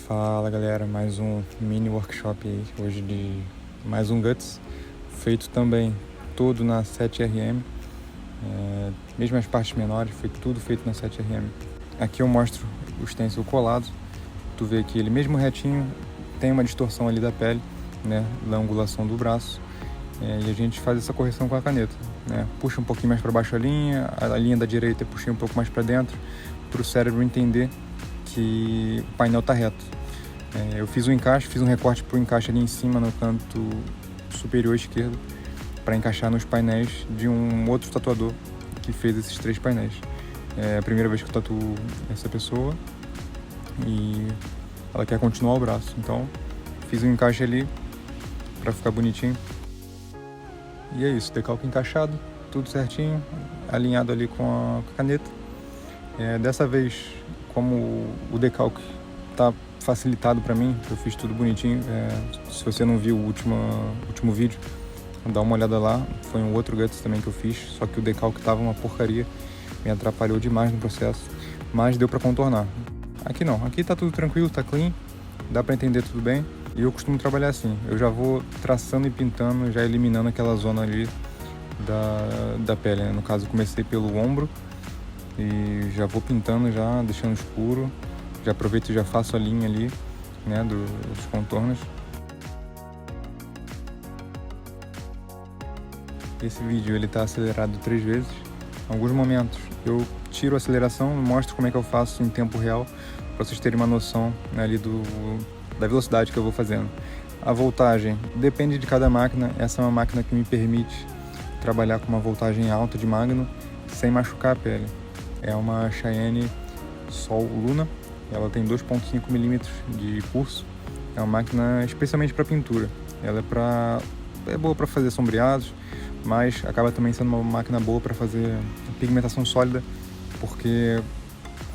Fala galera, mais um mini workshop aí, hoje de mais um Guts, feito também todo na 7RM, mesmo as partes menores, foi tudo feito na 7RM. Aqui eu mostro o stencil colado, tu vê que ele mesmo retinho tem uma distorção ali da pele, né, da angulação do braço, e a gente faz essa correção com a caneta, né, puxa um pouquinho mais para baixo a linha da direita puxei um pouco mais para dentro, para o cérebro entender que o painel está reto. Eu fiz um recorte para o encaixe ali em cima no canto superior esquerdo para encaixar nos painéis de um outro tatuador que fez esses 3 painéis. É a primeira vez que eu tatuo essa pessoa e ela quer continuar o braço, então fiz um encaixe ali para ficar bonitinho. E é isso, decalque encaixado, tudo certinho, alinhado ali com a caneta. Dessa vez, como o decalque tá facilitado para mim, eu fiz tudo bonitinho. Se você não viu o último vídeo, dá uma olhada lá, foi um outro Guts também que eu fiz, só que o decalque tava uma porcaria, me atrapalhou demais no processo, mas deu para contornar. Aqui não, aqui tá tudo tranquilo, tá clean, dá para entender tudo bem, e eu costumo trabalhar assim, eu já vou traçando e pintando, já eliminando aquela zona ali da pele, né? No caso, eu comecei pelo ombro e já vou pintando, já deixando escuro. Já aproveito e já faço a linha ali, né, dos contornos. Esse vídeo ele está acelerado 3 vezes. Em alguns momentos eu tiro a aceleração e mostro como é que eu faço em tempo real, para vocês terem uma noção, né, ali da velocidade que eu vou fazendo. A voltagem depende de cada máquina. Essa é uma máquina que me permite trabalhar com uma voltagem alta de magno sem machucar a pele. É uma Cheyenne Sol Luna. Ela tem 2.5 mm de pulso, é uma máquina especialmente para pintura. Ela é boa para fazer sombreados, mas acaba também sendo uma máquina boa para fazer pigmentação sólida, porque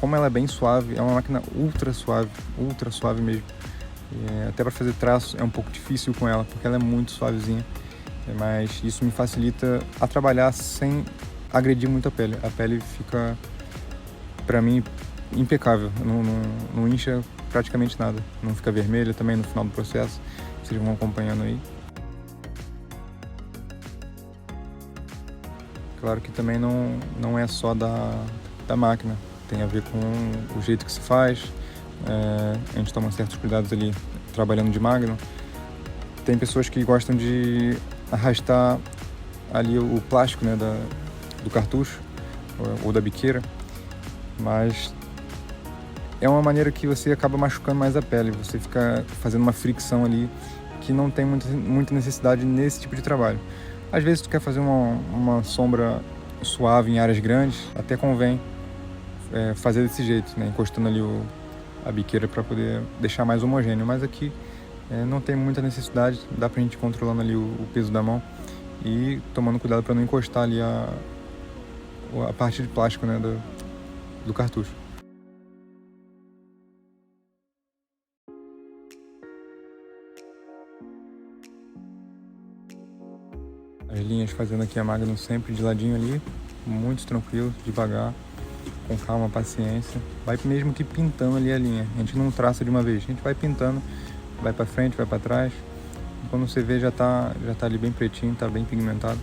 como ela é bem suave, é uma máquina ultra suave mesmo. Até para fazer traço é um pouco difícil com ela, porque ela é muito suavezinha, mas isso me facilita a trabalhar sem agredir muito a pele. A pele fica, para mim, impecável, não incha praticamente nada, não fica vermelha também no final do processo, vocês vão acompanhando aí. Claro que também não é só da máquina, tem a ver com o jeito que se faz, a gente toma certos cuidados ali trabalhando de magno. Tem pessoas que gostam de arrastar ali o plástico, né, do cartucho ou da biqueira, mas é uma maneira que você acaba machucando mais a pele, você fica fazendo uma fricção ali que não tem muita necessidade nesse tipo de trabalho. Às vezes tu quer fazer uma sombra suave em áreas grandes, até convém fazer desse jeito, né? Encostando ali a biqueira para poder deixar mais homogêneo, mas aqui não tem muita necessidade, dá pra gente ir controlando ali o peso da mão e tomando cuidado para não encostar ali a parte de plástico, né, do cartucho. As linhas fazendo aqui a Magnum sempre de ladinho ali, muito tranquilo, devagar, com calma, paciência. Vai mesmo que pintando ali a linha, a gente não traça de uma vez, a gente vai pintando, vai para frente, vai para trás. Quando você vê já tá ali bem pretinho, tá bem pigmentado,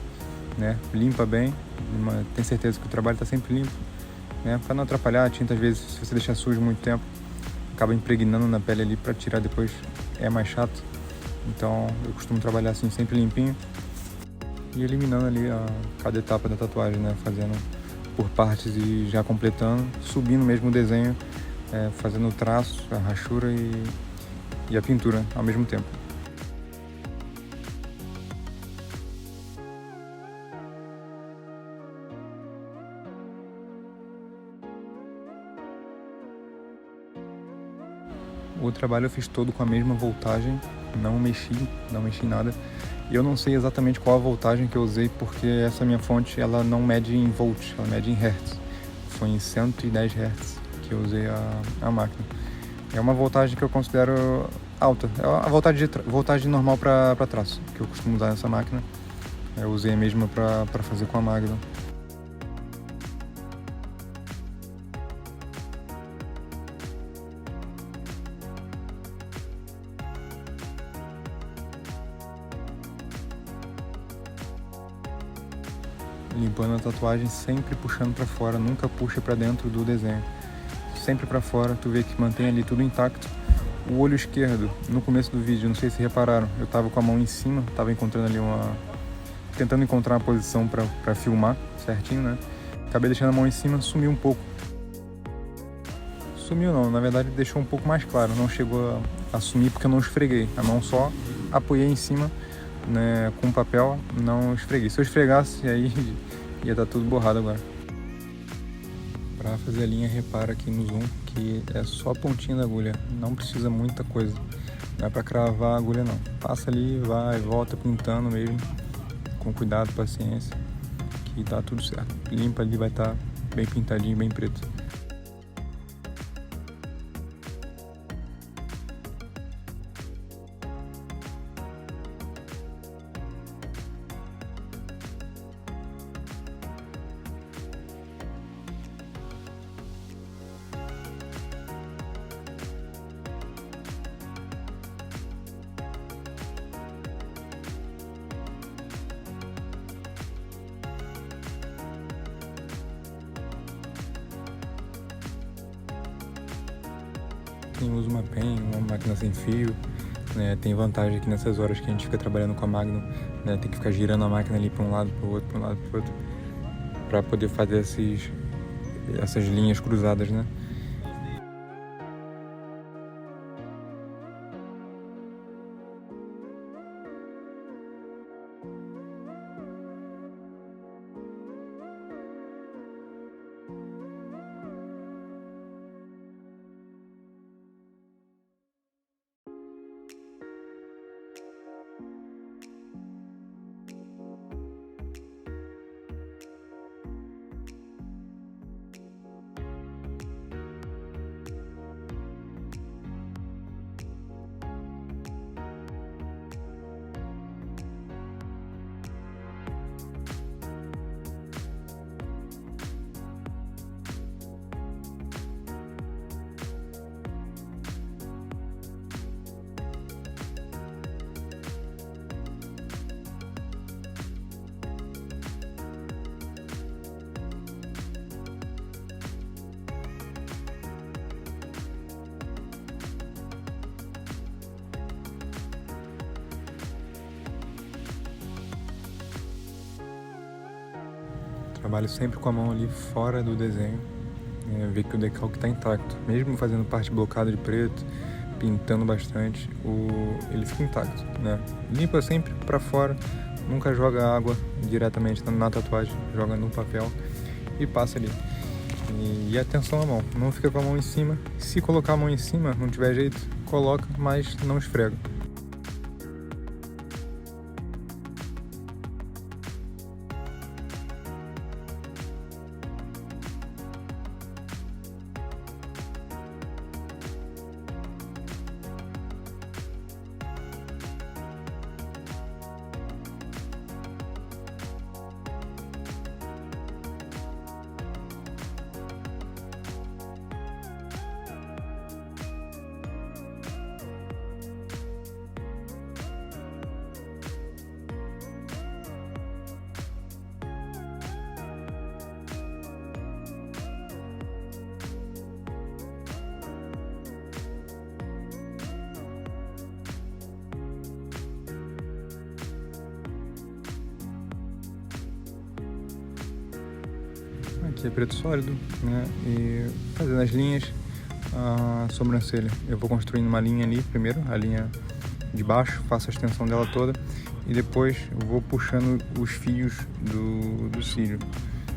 né? Limpa bem, tem certeza que o trabalho tá sempre limpo, né? Para não atrapalhar a tinta, às vezes se você deixar sujo muito tempo, acaba impregnando na pele ali, para tirar depois é mais chato. Então eu costumo trabalhar assim sempre limpinho e eliminando ali cada etapa da tatuagem, né? Fazendo por partes e já completando, subindo mesmo o desenho, fazendo o traço, a rachura e a pintura ao mesmo tempo. O trabalho eu fiz todo com a mesma voltagem, não mexi nada. E eu não sei exatamente qual a voltagem que eu usei, porque essa minha fonte ela não mede em volts, ela mede em hertz. Foi em 110 hertz que eu usei a máquina. É uma voltagem que eu considero alta, é a voltagem normal para traço, que eu costumo usar nessa máquina. Eu usei a mesma para fazer com a Magnum. limpando a tatuagem, sempre puxando para fora, nunca puxa para dentro do desenho. Sempre para fora, tu vê que mantém ali tudo intacto. O olho esquerdo, no começo do vídeo, não sei se repararam, eu tava com a mão em cima, tava encontrando ali tentando encontrar uma posição para filmar certinho, né? Acabei deixando a mão em cima, sumiu um pouco. Sumiu não, na verdade deixou um pouco mais claro, não chegou a sumir porque eu não esfreguei. A mão só apoiei em cima, né, com papel, não esfreguei. Se eu esfregasse, aí ia estar tudo borrado agora. Para fazer a linha, repara aqui no zoom que é só a pontinha da agulha, não precisa muita coisa. Não é para cravar a agulha não. Passa ali, vai, volta pintando mesmo, com cuidado, paciência, que tá tudo certo. Limpa ali, vai estar bem pintadinho, bem preto. Quem usa uma pen, uma máquina sem fio, né, tem vantagem aqui nessas horas que a gente fica trabalhando com a Magnum, né, tem que ficar girando a máquina ali para um lado, para o outro, para um lado, para o outro, para poder fazer essas linhas cruzadas, né? Trabalho sempre com a mão ali fora do desenho, ver que o decalque está intacto. Mesmo fazendo parte blocada de preto, pintando bastante, ele fica intacto, né? Limpa sempre para fora, nunca joga água diretamente na tatuagem, joga no papel e passa ali. E atenção à mão, não fica com a mão em cima. Se colocar a mão em cima, não tiver jeito, coloca, mas não esfrega. Aqui é preto sólido, né? E fazendo as linhas, a sobrancelha. Eu vou construindo uma linha ali primeiro, a linha de baixo, faço a extensão dela toda e depois eu vou puxando os fios do cílio,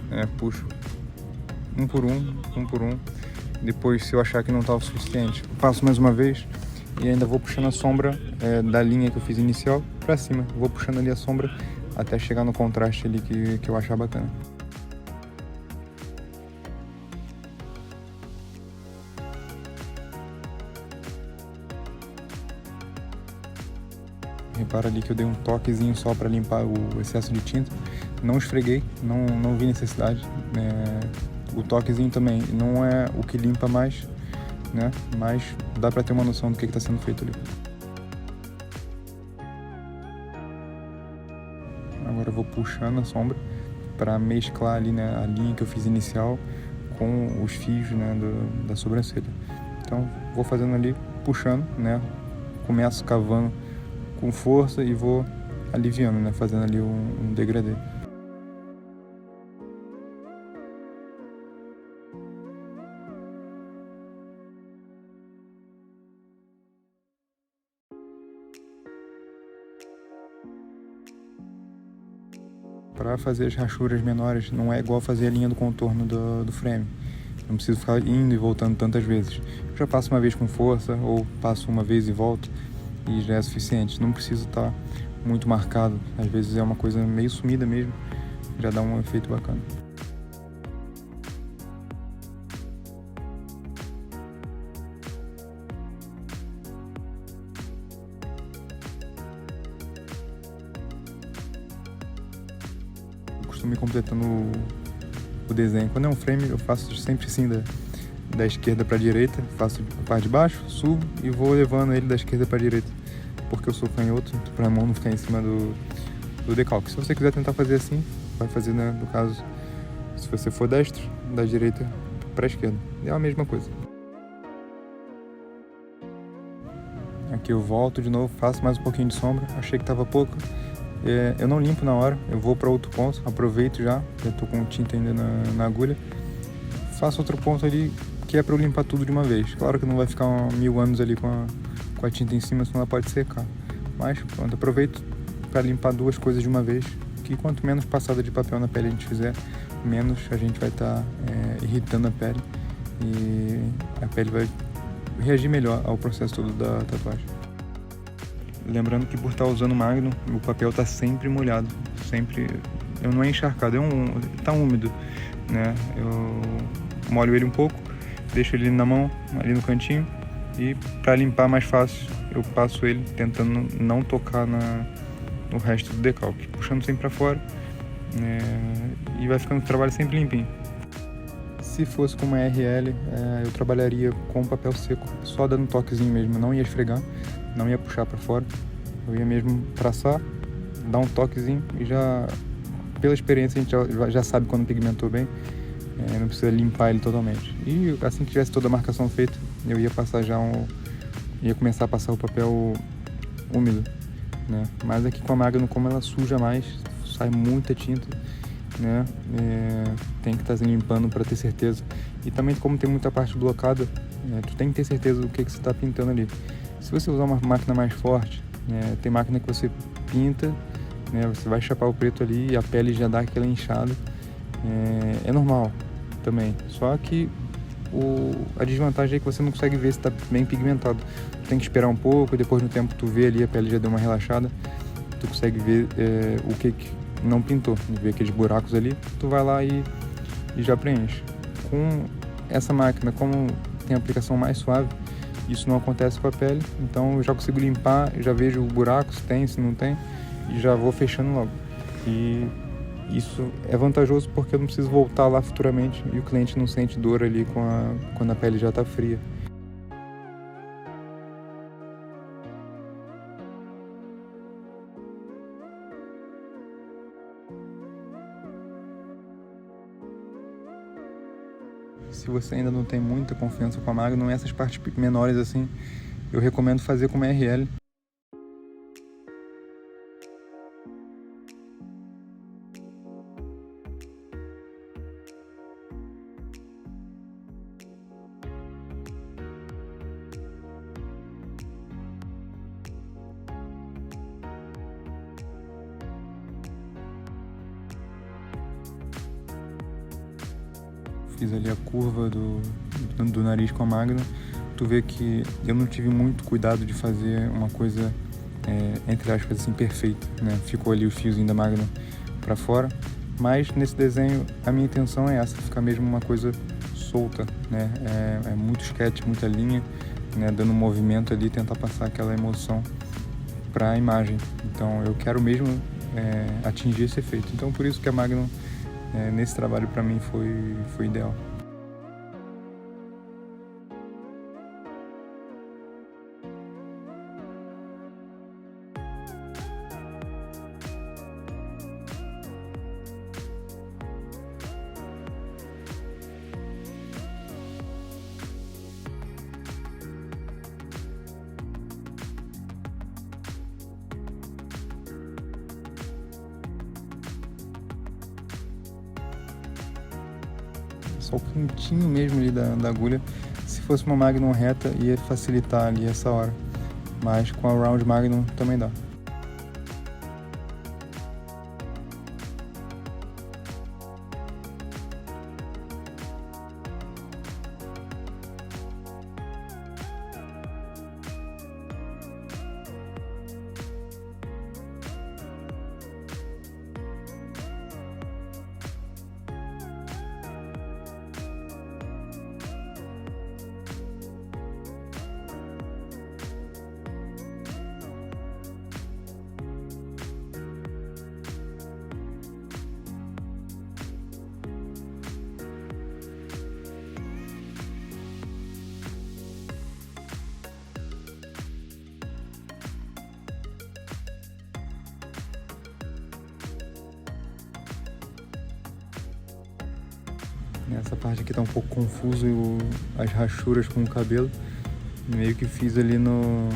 né? Puxo um por um. Depois, se eu achar que não está o suficiente, passo mais uma vez e ainda vou puxando a sombra da linha que eu fiz inicial para cima. Vou puxando ali a sombra até chegar no contraste ali que eu achar bacana. Repara ali que eu dei um toquezinho só para limpar o excesso de tinta. Não esfreguei, não vi necessidade. O toquezinho também não é o que limpa mais, né? Mas dá para ter uma noção do que está sendo feito ali. Agora eu vou puxando a sombra para mesclar ali, né, a linha que eu fiz inicial com os fios, né, da sobrancelha. Então vou fazendo ali, puxando, né, começo cavando com força e vou aliviando, né, fazendo ali um degradê. Para fazer as rachuras menores não é igual fazer a linha do contorno do frame. Não preciso ficar indo e voltando tantas vezes. Eu já passo uma vez com força ou passo uma vez e volto e já é suficiente. Não preciso estar muito marcado. Às vezes é uma coisa meio sumida mesmo, já dá um efeito bacana. Costumo ir completando o desenho. Quando é um frame, eu faço sempre assim da esquerda para a direita, faço a parte de baixo, subo e vou levando ele da esquerda para a direita, porque eu sou canhoto, para a mão não ficar em cima do decalque. Se você quiser tentar fazer assim, vai fazer, né, no caso, se você for destro, da direita para a esquerda. É a mesma coisa. Aqui eu volto de novo, faço mais um pouquinho de sombra, achei que estava pouco. Eu não limpo na hora, eu vou para outro ponto, aproveito já estou com tinta ainda na agulha, faço outro ponto ali que é para eu limpar tudo de uma vez. Claro que não vai ficar 1000 anos ali com a tinta em cima, senão ela pode secar, mas pronto, aproveito para limpar duas coisas de uma vez, que quanto menos passada de papel na pele a gente fizer, menos a gente vai estar irritando a pele e a pele vai reagir melhor ao processo todo da tatuagem. Lembrando que por estar usando Magnum, o papel está sempre molhado, sempre, não é encharcado, tá úmido, né? Eu molho ele um pouco, deixo ele na mão, ali no cantinho, e para limpar mais fácil, eu passo ele tentando não tocar no resto do decalque, puxando sempre para fora, e vai ficando o trabalho sempre limpinho. Se fosse com uma RL, eu trabalharia com papel seco, só dando um toquezinho mesmo, não ia esfregar, não ia puxar para fora, eu ia mesmo traçar, dar um toquezinho e já, pela experiência, a gente já sabe quando pigmentou bem, não precisa limpar ele totalmente. E assim que tivesse toda a marcação feita, eu ia passar ia começar a passar o papel úmido, né? Mas aqui com a Magnum, como ela suja mais, sai muita tinta, né? Tem que estar limpando para ter certeza. E também, como tem muita parte blocada, tu tem que ter certeza do que você está pintando ali. Se você usar uma máquina mais forte, tem máquina que você pinta, né? Você vai chapar o preto ali e a pele já dá aquela inchada. É normal também, só que a desvantagem é que você não consegue ver se está bem pigmentado. Tu tem que esperar um pouco e depois no tempo tu vê ali, a pele já deu uma relaxada, tu consegue ver o que não pintou, ver aqueles buracos ali, tu vai lá e já preenche. Com essa máquina, como tem a aplicação mais suave, isso não acontece com a pele, então eu já consigo limpar, já vejo o buraco, se tem, se não tem, e já vou fechando logo. E isso é vantajoso porque eu não preciso voltar lá futuramente e o cliente não sente dor ali quando a pele já está fria. Se você ainda não tem muita confiança com a Magnum, essas partes menores assim, eu recomendo fazer com uma RL. Fiz ali a curva do nariz com a Magnum. Tu vê que eu não tive muito cuidado de fazer uma coisa, entre aspas, assim, perfeita, né? Ficou ali o fiozinho da Magnum para fora, mas nesse desenho a minha intenção é essa, ficar mesmo uma coisa solta, né? É muito sketch, muita linha, né? Dando um movimento ali, tentar passar aquela emoção para a imagem. Então eu quero mesmo atingir esse efeito. Então por isso que a Magnum nesse trabalho para mim foi ideal. só o cantinho mesmo ali da agulha. Se fosse uma Magnum reta, ia facilitar ali essa hora, mas com a Round Magnum também dá. Essa parte aqui tá um pouco confuso, as rachuras com o cabelo, meio que fiz ali no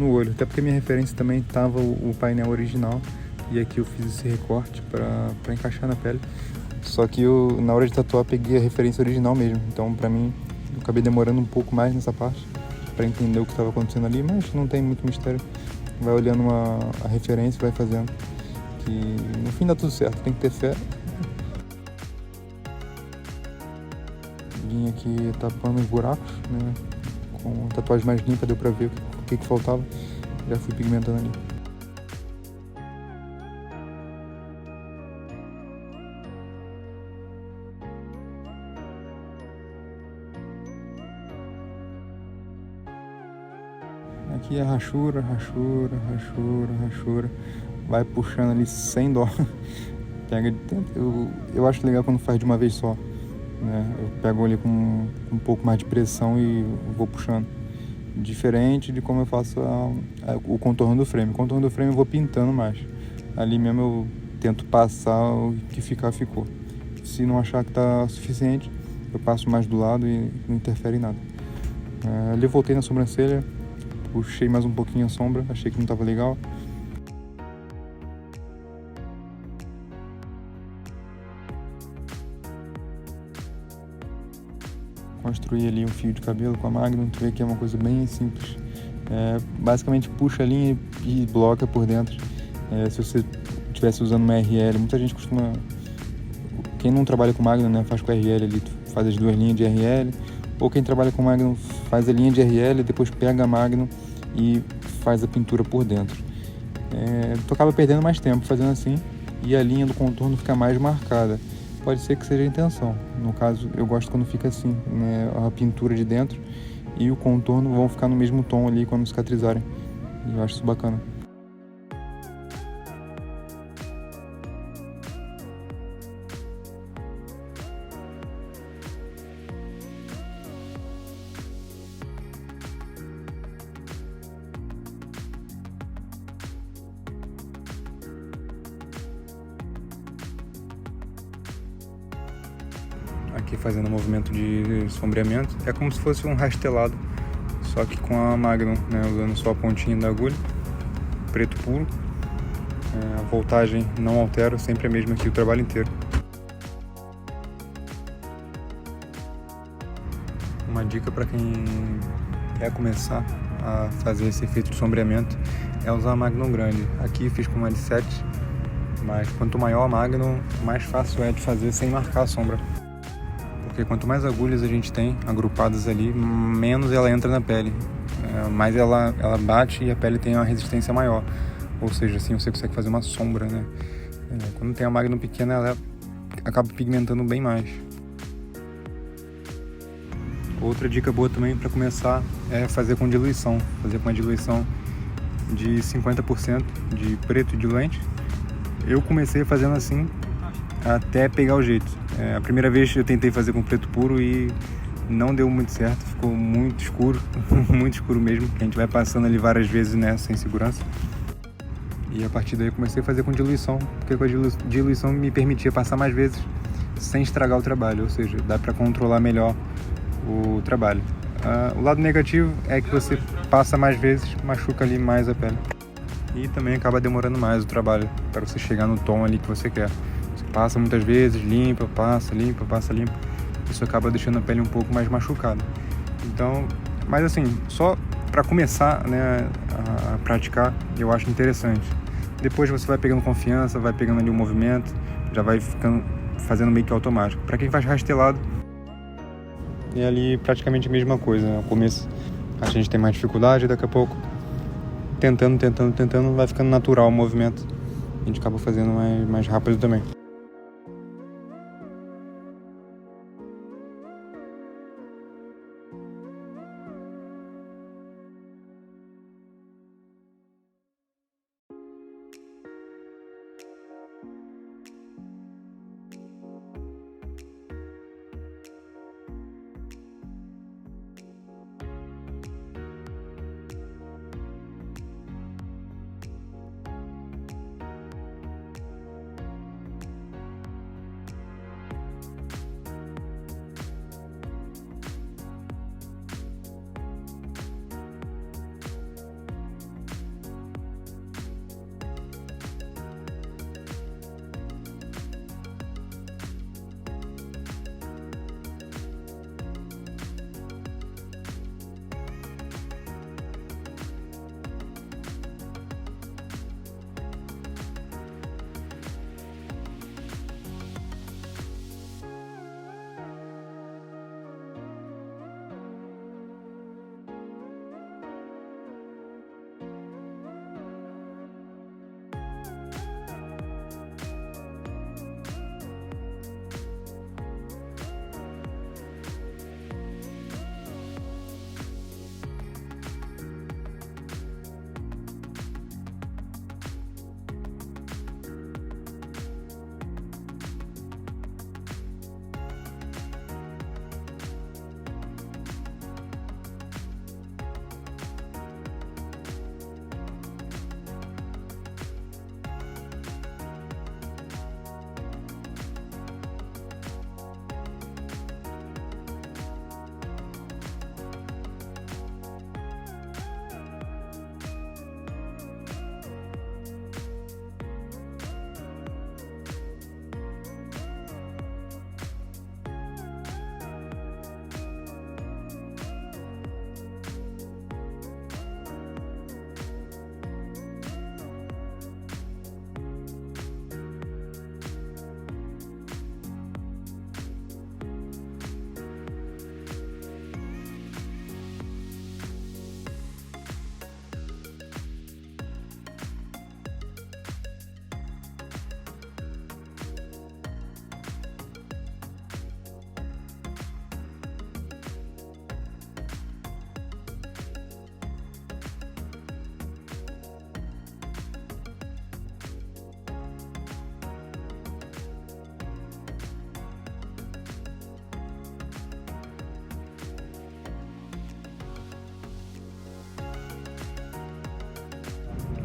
olho, até porque minha referência também tava o painel original, e aqui eu fiz esse recorte para encaixar na pele, só que eu, na hora de tatuar, peguei a referência original mesmo, então pra mim eu acabei demorando um pouco mais nessa parte para entender o que estava acontecendo ali, mas não tem muito mistério, vai olhando a referência e vai fazendo, que no fim dá tudo certo, tem que ter fé. Vim aqui tapando os buracos, né? Com a tatuagem mais limpa deu pra ver o que faltava. Já fui pigmentando ali. Aqui é rachura, rachura, rachura, rachura. Vai puxando ali sem dó. Pega de dentro. Eu acho legal quando faz de uma vez só. Eu pego ali com um pouco mais de pressão e vou puxando. Diferente de como eu faço o contorno do frame. O contorno do frame eu vou pintando mais. Ali mesmo eu tento passar o que ficar, ficou. Se não achar que tá suficiente, eu passo mais do lado e não interfere em nada. Ali eu voltei na sobrancelha, puxei mais um pouquinho a sombra, achei que não tava legal. Construir ali um fio de cabelo com a Magnum, tu vê que é uma coisa bem simples. Basicamente puxa a linha e bloca por dentro. Se você estivesse usando uma RL, muita gente costuma... Quem não trabalha com Magnum, né, faz com RL ali, faz as duas linhas de RL. Ou quem trabalha com Magnum faz a linha de RL, depois pega a Magnum e faz a pintura por dentro. Tu acaba perdendo mais tempo fazendo assim e a linha do contorno fica mais marcada. Pode ser que seja a intenção. No caso, eu gosto quando fica assim, né? A pintura de dentro e o contorno vão ficar no mesmo tom ali quando cicatrizarem. E eu acho isso bacana. Aqui fazendo um movimento de sombreamento, é como se fosse um rastelado, só que com a Magnum, né, usando só a pontinha da agulha, preto puro. A voltagem não altero, sempre a mesma aqui o trabalho inteiro. Uma dica para quem quer começar a fazer esse efeito de sombreamento é usar a Magnum grande. Aqui fiz com uma de 7, mas quanto maior a Magnum, mais fácil é de fazer sem marcar a sombra. Porque quanto mais agulhas a gente tem agrupadas ali, menos ela entra na pele, mais ela bate e a pele tem uma resistência maior, ou seja, assim você consegue fazer uma sombra, né? Quando tem a Magnum pequena, ela acaba pigmentando bem mais. Outra dica boa também para começar é fazer com diluição, fazer com uma diluição de 50% de preto e diluente. Eu comecei fazendo assim até pegar o jeito. A primeira vez eu tentei fazer com preto puro e não deu muito certo, ficou muito escuro, muito escuro mesmo, que a gente vai passando ali várias vezes, né, sem segurança. E a partir daí eu comecei a fazer com diluição, porque com a diluição me permitia passar mais vezes sem estragar o trabalho, ou seja, dá para controlar melhor o trabalho. O lado negativo é que você passa mais vezes, machuca ali mais a pele. E também acaba demorando mais o trabalho para você chegar no tom ali que você quer. Você passa muitas vezes, limpa, passa, limpa, passa, limpa. isso acaba deixando a pele um pouco mais machucada. Então, mas assim, só para começar, né, a praticar, eu acho interessante. Depois você vai pegando confiança, vai pegando ali o movimento, já vai ficando fazendo meio que automático. Para quem faz rastelado, é ali praticamente a mesma coisa, né? No começo a gente tem mais dificuldade, daqui a pouco tentando, vai ficando natural o movimento. A gente acaba fazendo mais rápido também.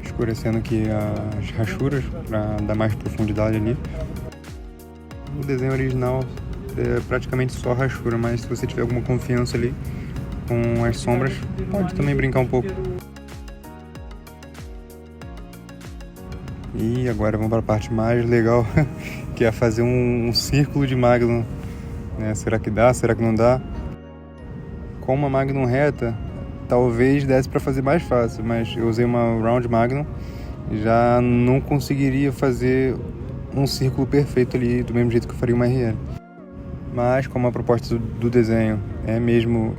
Escurecendo aqui as rachuras para dar mais profundidade ali. O desenho original é praticamente só rachura, mas se você tiver alguma confiança ali com as sombras, pode também brincar um pouco. E agora vamos para a parte mais legal, que é fazer um círculo de Magnum, né? Será que dá? Será que não dá? Com uma Magnum reta, talvez desse para fazer mais fácil, mas eu usei uma Round Magnum e já não conseguiria fazer um círculo perfeito ali do mesmo jeito que eu faria uma RL. Mas como a proposta do desenho é mesmo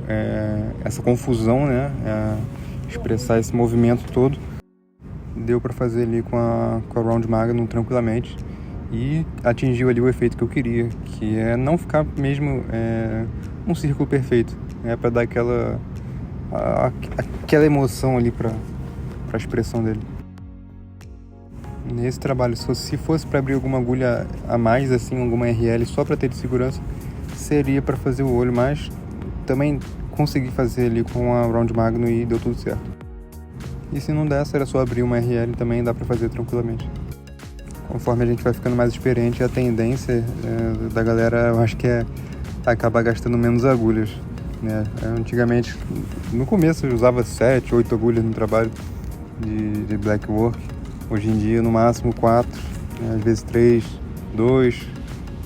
essa confusão, né, expressar esse movimento todo, deu para fazer ali com a Round Magnum tranquilamente e atingiu ali o efeito que eu queria, que é não ficar mesmo um círculo perfeito, para dar aquela emoção ali para a expressão dele. Nesse trabalho, se fosse para abrir alguma agulha a mais, assim, alguma RL só para ter de segurança, seria para fazer o olho, mas também consegui fazer ali com a Round Magnum e deu tudo certo. E se não desse, era só abrir uma RL, também dá para fazer tranquilamente. Conforme a gente vai ficando mais experiente, a tendência da galera, eu acho que é acabar gastando menos agulhas, né? Antigamente, no começo eu usava 7, 8 agulhas no trabalho de black work. Hoje em dia, no máximo 4, né? Às vezes 3, 2,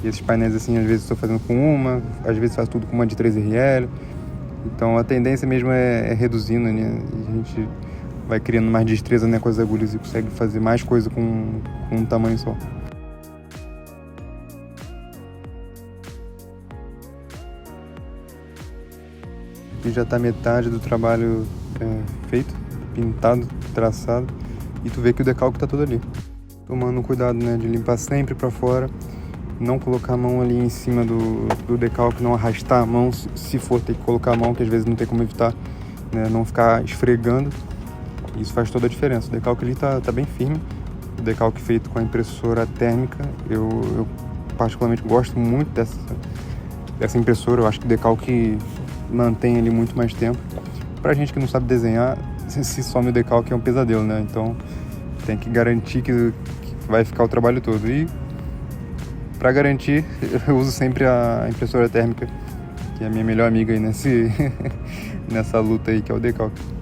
E esses painéis assim, às vezes estou fazendo com uma, às vezes faço tudo com uma de 3RL. Então a tendência mesmo é reduzindo, né? E a gente vai criando mais destreza, né, com as agulhas e consegue fazer mais coisa com um tamanho só. Aqui já está metade do trabalho feito, pintado, traçado, e tu vê que o decalque está todo ali. Tomando cuidado, né, de limpar sempre para fora, não colocar a mão ali em cima do decalque, não arrastar a mão, se for ter que colocar a mão, que às vezes não tem como evitar, né, não ficar esfregando. Isso faz toda a diferença. O decalque ali tá bem firme. O decalque feito com a impressora térmica, eu particularmente gosto muito dessa impressora. Eu acho que o decalque mantém ele muito mais tempo. Pra gente que não sabe desenhar, se some o decalque é um pesadelo, né? Então tem que garantir que vai ficar o trabalho todo. E para garantir, eu uso sempre a impressora térmica, que é a minha melhor amiga aí nessa luta aí, que é o decalque.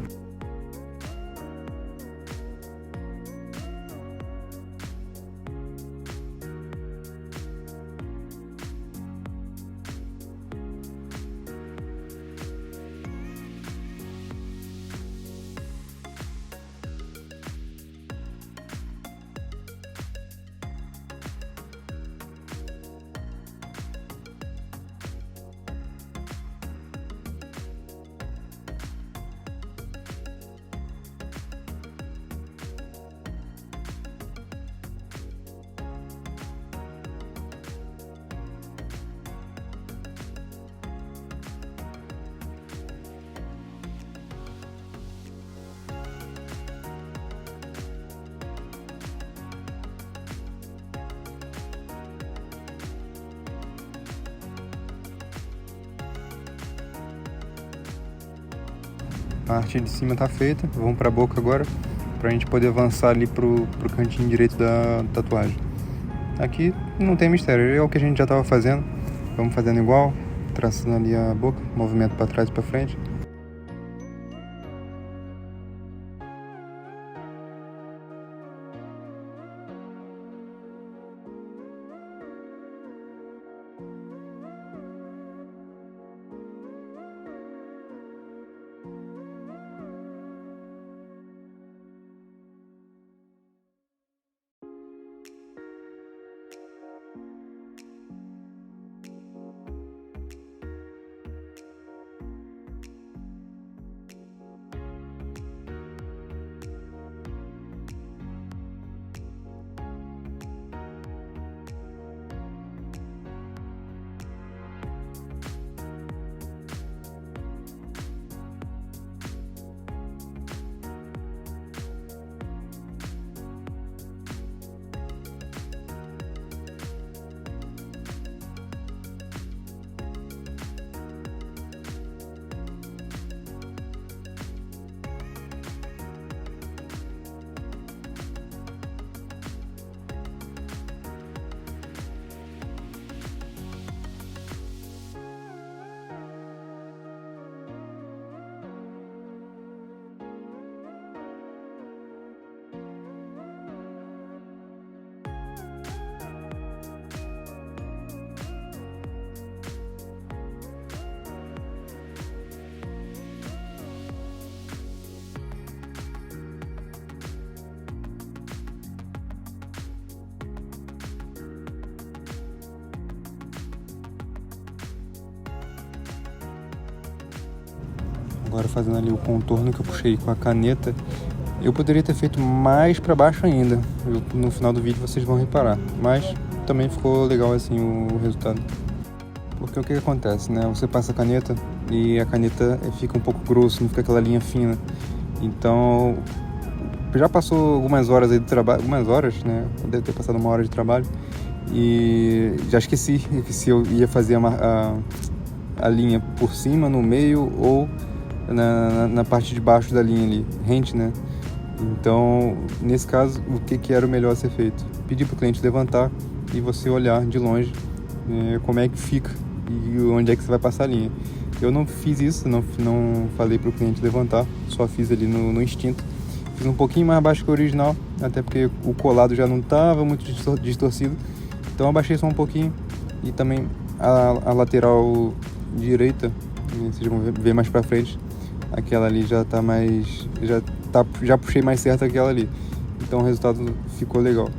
A parte de cima tá feita, vamos pra boca agora, pra gente poder avançar ali pro cantinho direito da tatuagem. Aqui não tem mistério, é o que a gente já tava fazendo, vamos fazendo igual, traçando ali a boca, movimento pra trás e pra frente. Agora fazendo ali o contorno que eu puxei com a caneta, eu poderia ter feito mais para baixo ainda. No final do vídeo vocês vão reparar, mas também ficou legal assim o resultado. Porque o que acontece, né? Você passa a caneta e a caneta fica um pouco grosso, não fica aquela linha fina. Então, já passou algumas horas aí de trabalho, algumas horas, né? Deve ter passado 1 hora de trabalho e já esqueci se eu ia fazer a linha por cima, no meio ou na parte de baixo da linha ali, rente, né? Então, nesse caso, o que era o melhor a ser feito? Pedir para o cliente levantar e você olhar de longe como é que fica e onde é que você vai passar a linha. Eu não fiz isso, não falei para o cliente levantar, só fiz ali no instinto. Fiz um pouquinho mais baixo que o original, até porque o colado já não estava muito distorcido. Então abaixei só um pouquinho E também a lateral direita, vocês vão ver mais pra frente, aquela ali já tá mais... Já puxei mais certo aquela ali. Então o resultado ficou legal.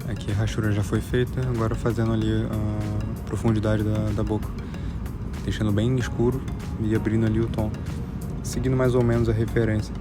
Aqui a rachura já foi feita, agora fazendo ali a profundidade da boca, deixando bem escuro e abrindo ali o tom, seguindo mais ou menos a referência.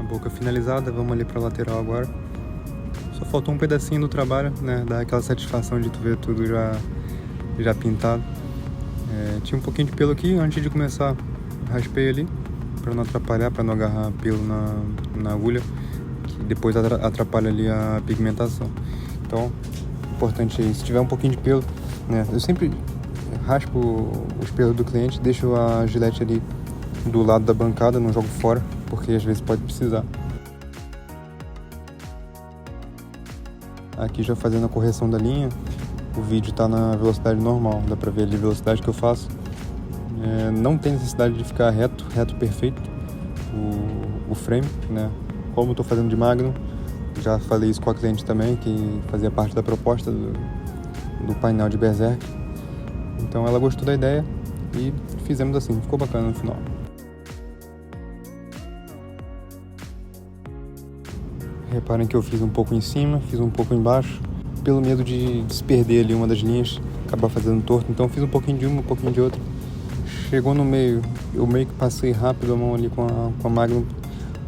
boca finalizada, vamos ali pra lateral agora. Só faltou um pedacinho do trabalho, né? Dá aquela satisfação de tu ver tudo já pintado. Tinha um pouquinho de pelo aqui, antes de começar, raspei ali pra não atrapalhar, pra não agarrar pelo na agulha, que depois atrapalha ali a pigmentação. Então, importante aí, se tiver um pouquinho de pelo, né? Eu sempre raspo os pelos do cliente, deixo a gilete ali do lado da bancada, não jogo fora, porque às vezes pode precisar. Aqui já fazendo a correção da linha, o vídeo está na velocidade normal, dá pra ver ali a velocidade que eu faço. Não tem necessidade de ficar reto perfeito o frame, né? Como eu tô fazendo de Magnum, já falei isso com a cliente também, que fazia parte da proposta do painel de Berserk. Então ela gostou da ideia e fizemos assim, ficou bacana no final. Reparem que eu fiz um pouco em cima, fiz um pouco embaixo, pelo medo de desperder ali uma das linhas, acabar fazendo torto, então fiz um pouquinho de uma, um pouquinho de outra. Chegou no meio, eu meio que passei rápido a mão ali com a Magnum,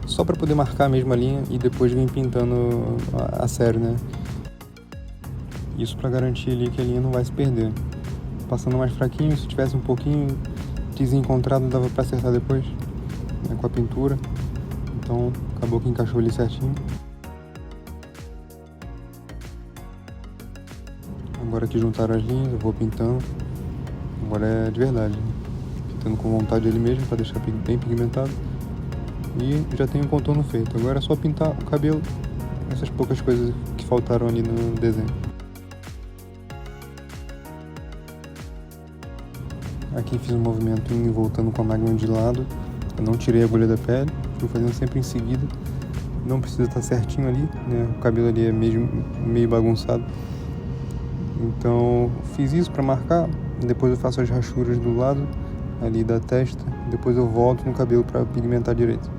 só para poder marcar mesmo a linha e depois vim pintando a sério, né? Isso para garantir ali que a linha não vai se perder. Passando mais fraquinho, se tivesse um pouquinho desencontrado dava para acertar depois, né, com a pintura. Então acabou que encaixou ali certinho. Agora que juntaram as linhas, eu vou pintando. Agora é de verdade, né? Pintando com vontade ele mesmo para deixar bem pigmentado. E já tenho o contorno feito. Agora é só pintar o cabelo, essas poucas coisas que faltaram ali no desenho. Aqui fiz um movimento indo e voltando com a Magnum de lado. Eu não tirei a agulha da pele, fui fazendo sempre em seguida. Não precisa estar certinho ali, né? O cabelo ali é meio bagunçado. Então fiz isso para marcar, depois eu faço as rachuras do lado ali da testa, depois eu volto no cabelo para pigmentar direito.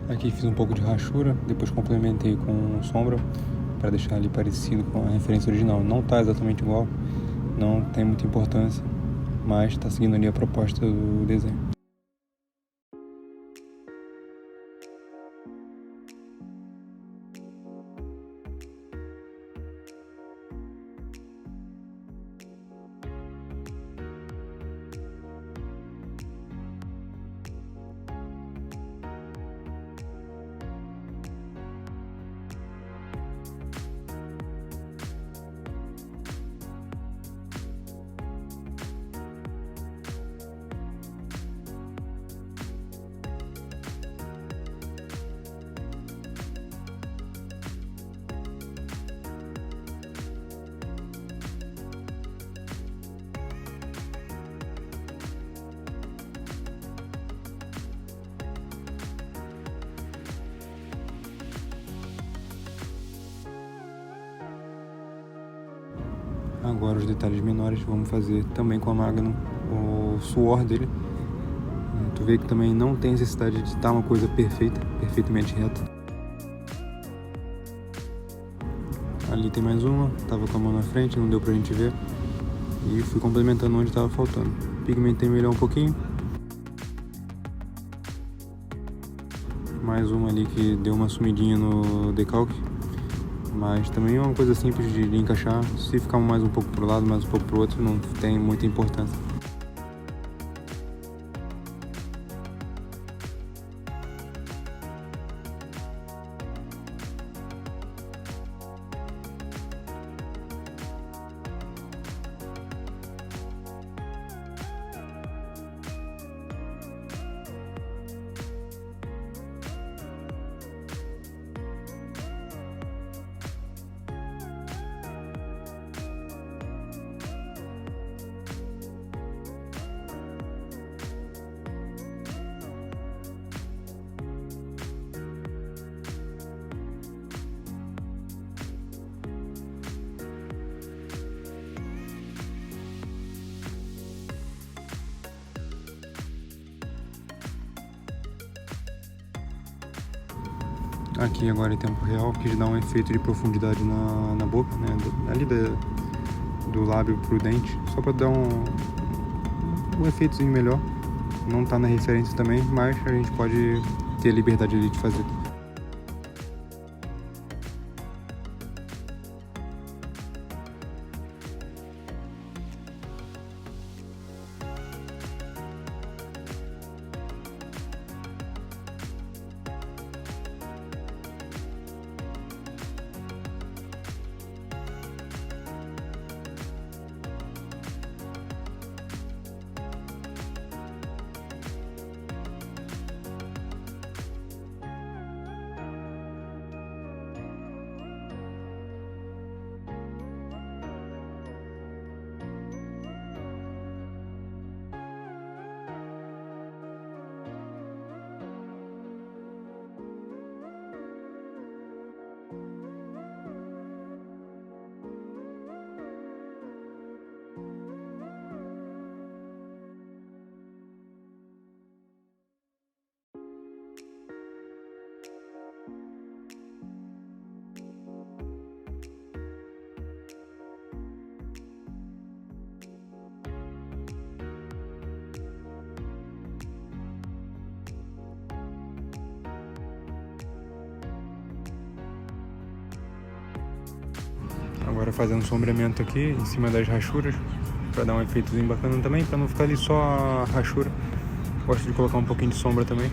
Aqui fiz um pouco de rachura, depois complementei com sombra para deixar ali parecido com a referência original. Não está exatamente igual, não tem muita importância, mas está seguindo ali a proposta do desenho. Agora os detalhes menores vamos fazer também com a Magnum, o suor dele. Tu vê que também não tem necessidade de estar uma coisa perfeita, perfeitamente reta. Ali tem mais uma, tava com a mão na frente, não deu pra gente ver. E fui complementando onde tava faltando. Pigmentei melhor um pouquinho. Mais uma ali que deu uma sumidinha no decalque. Mas também é uma coisa simples de encaixar. Se ficar mais um pouco pro lado, mais um pouco pro outro, não tem muita importância. Aqui agora em tempo real, quis dar um efeito de profundidade na boca, né? Ali do lábio pro dente, só para dar um efeitozinho melhor. Não tá na referência também, mas a gente pode ter a liberdade ali de fazer. Agora fazendo sombreamento aqui em cima das rachuras, para dar um efeitozinho bacana também, para não ficar ali só a rachura. Gosto de colocar um pouquinho de sombra também.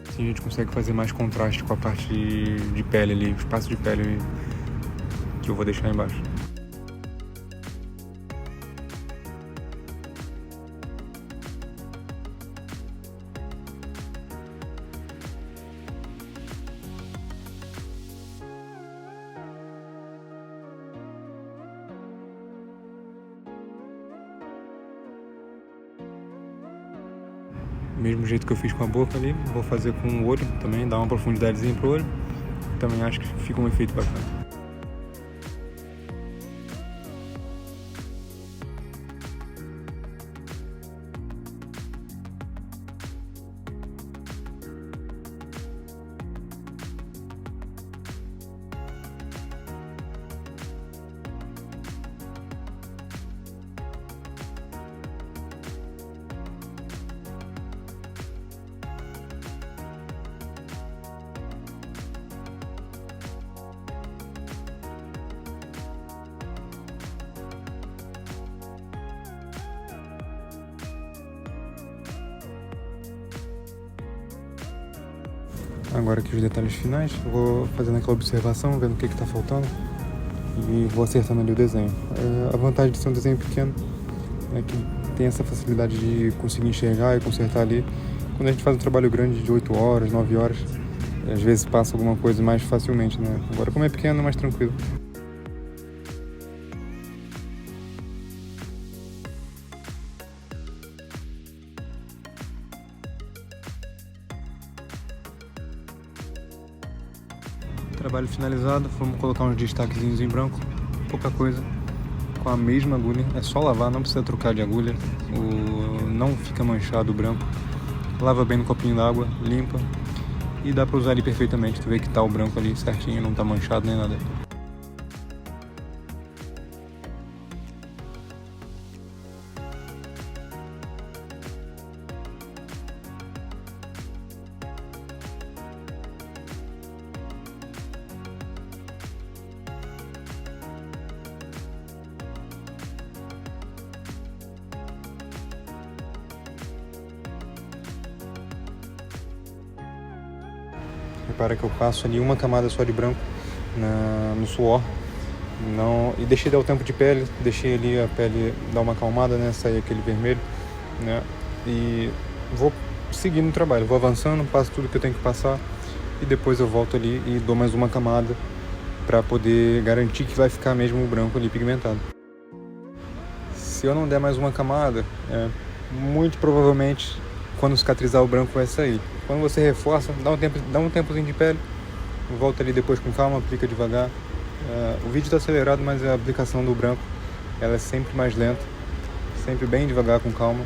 Assim a gente consegue fazer mais contraste com a parte de pele ali, o espaço de pele que eu vou deixar embaixo. Mesmo jeito que eu fiz com a boca ali, vou fazer com o olho também, dar uma profundidadezinha pro olho. Também acho que fica um efeito bacana. Agora aqui os detalhes finais, eu vou fazendo aquela observação, vendo o que está faltando e vou acertando ali o desenho. A vantagem de ser um desenho pequeno é que tem essa facilidade de conseguir enxergar e consertar ali. Quando a gente faz um trabalho grande de 8 horas, 9 horas, às vezes passa alguma coisa mais facilmente, né? Agora como é pequeno é mais tranquilo. Trabalho finalizado, vamos colocar uns destaquezinhos em branco, pouca coisa, com a mesma agulha, é só lavar, não precisa trocar de agulha, não fica manchado o branco, lava bem no copinho d'água, limpa e dá pra usar ali perfeitamente, tu vê que tá o branco ali certinho, não tá manchado nem nada. Repara que eu passo ali uma camada só de branco no suor, e deixei dar o tempo de pele, deixei ali a pele dar uma acalmada, né, sair aquele vermelho, né, e vou seguindo o trabalho, vou avançando, passo tudo que eu tenho que passar e depois eu volto ali e dou mais uma camada para poder garantir que vai ficar mesmo o branco ali pigmentado. Se eu não der mais uma camada, muito provavelmente quando cicatrizar o branco vai sair. Quando você reforça, dá um tempozinho de pele, volta ali depois com calma, aplica devagar. O vídeo está acelerado, mas a aplicação do branco ela é sempre mais lenta, sempre bem devagar, com calma.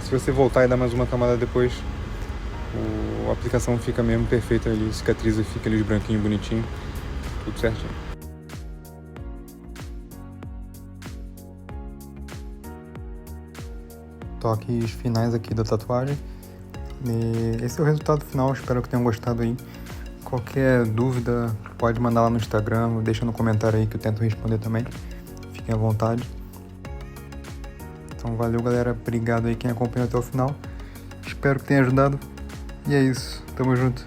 Se você voltar e dar mais uma camada depois, a aplicação fica mesmo perfeita ali, cicatriza e fica ali de branquinho, bonitinho, tudo certinho. Toques finais aqui da tatuagem. E esse é o resultado final, espero que tenham gostado aí. Qualquer dúvida pode mandar lá no Instagram, deixa no comentário aí que eu tento responder também. Fiquem à vontade. Então valeu, galera, obrigado aí quem acompanhou até o final. Espero que tenha ajudado. E é isso, tamo junto.